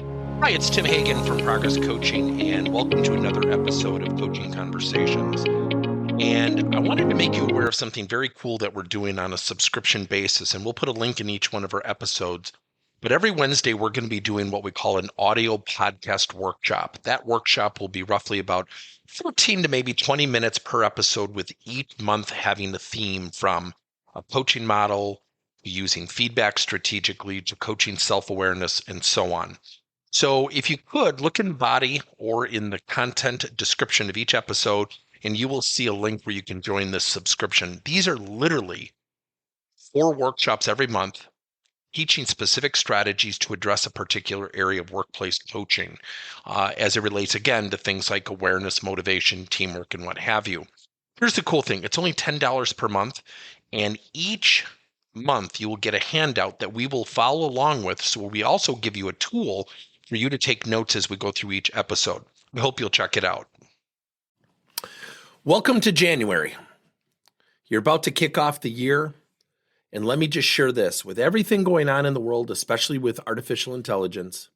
Hi, it's Tim Hagen from Progress Coaching, and welcome to another episode of Coaching Conversations. And I wanted to make you aware of something very cool that we're doing on a subscription basis, and we'll put a link in each one of our episodes. But every Wednesday, we're going to be doing what we call an audio podcast workshop. That workshop will be roughly about 14 to maybe 20 minutes per episode, with each month having a theme from a coaching model, to using feedback strategically, to coaching self-awareness, and so on. So if you could look in the body or in the content description of each episode, and you will see a link where you can join this subscription. These are literally 4 workshops every month teaching specific strategies to address a particular area of workplace coaching as it relates, again, to things like awareness, motivation, teamwork, and what have you. Here's the cool thing. It's only $10 per month, and each month you will get a handout that we will follow along with. So we also give you a tool for you to take notes as we go through each episode. I hope you'll check it out. Welcome to January. You're about to kick off the year, and let me just share this. With everything going on in the world, especially with artificial intelligence,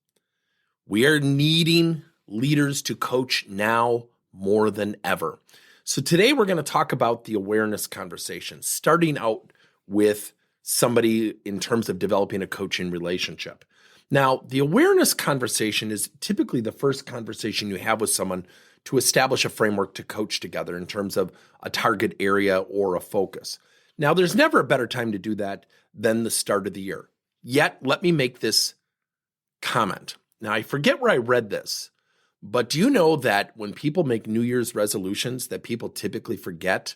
we are needing leaders to coach now more than ever. So today we're going to talk about the awareness conversation, starting out with somebody in terms of developing a coaching relationship. Now, the awareness conversation is typically the first conversation you have with someone to establish a framework to coach together in terms of a target area or a focus. Now, there's never a better time to do that than the start of the year. Yet, let me make this comment. Now, I forget where I read this, but do you know that when people make New Year's resolutions that people typically forget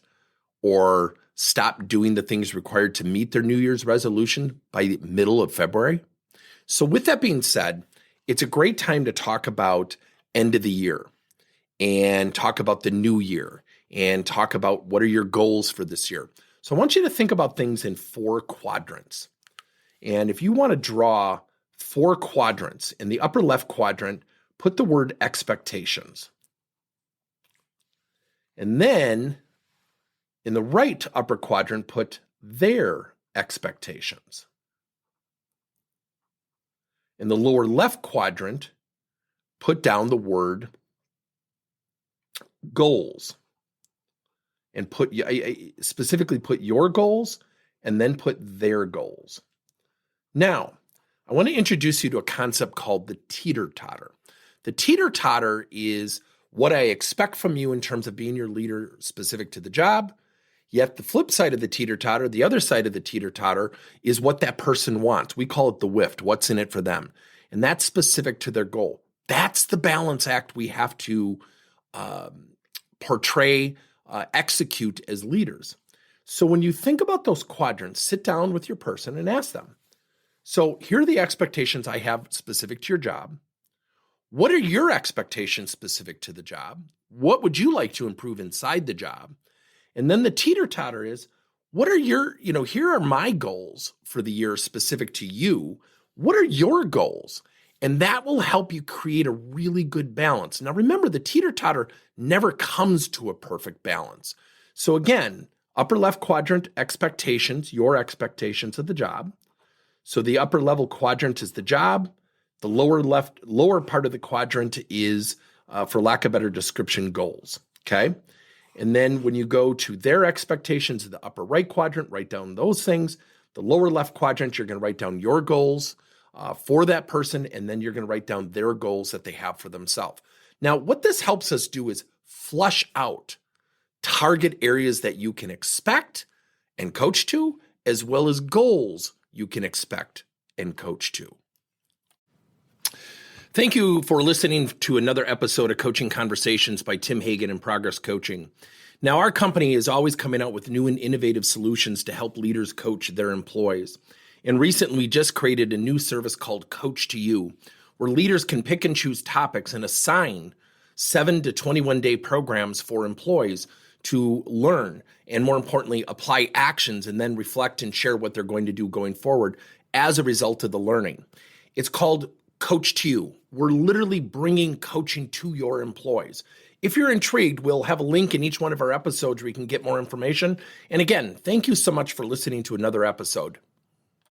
or stop doing the things required to meet their New Year's resolution by the middle of February? So with that being said, it's a great time to talk about end of the year and talk about the new year and talk about what are your goals for this year. So I want you to think about things in 4 quadrants. And if you want to draw 4 quadrants, in the upper left quadrant, put the word expectations. And then in the right upper quadrant, put their expectations. In the lower left quadrant, put down the word goals and specifically put your goals and then put their goals. Now, I want to introduce you to a concept called the teeter-totter. The teeter-totter is what I expect from you in terms of being your leader specific to the job. Yet the flip side of the teeter-totter, the other side of the teeter-totter, is what that person wants. We call it the WIFT, what's in it for them. And that's specific to their goal. That's the balance act we have to portray, execute as leaders. So when you think about those quadrants, sit down with your person and ask them. So here are the expectations I have specific to your job. What are your expectations specific to the job? What would you like to improve inside the job? And then the teeter-totter is, what are your, here are my goals for the year specific to you. What are your goals? And that will help you create a really good balance. Now, remember, the teeter-totter never comes to a perfect balance. So again, upper left quadrant, expectations, your expectations of the job. So the upper level quadrant is the job. The lower part of the quadrant is, for lack of a better description, goals. Okay. And then when you go to their expectations in the upper right quadrant, write down those things. The lower left quadrant, you're going to write down your goals for that person, and then you're going to write down their goals that they have for themselves. Now, what this helps us do is flush out target areas that you can expect and coach to, as well as goals you can expect and coach to. Thank you for listening to another episode of Coaching Conversations by Tim Hagen and Progress Coaching. Now, our company is always coming out with new and innovative solutions to help leaders coach their employees. And recently, we just created a new service called Coach to You, where leaders can pick and choose topics and assign 7 to 21-day programs for employees to learn and, more importantly, apply actions and then reflect and share what they're going to do going forward as a result of the learning. It's called Coach to You. We're literally bringing coaching to your employees. If you're intrigued, we'll have a link in each one of our episodes where you can get more information. And again, thank you so much for listening to another episode.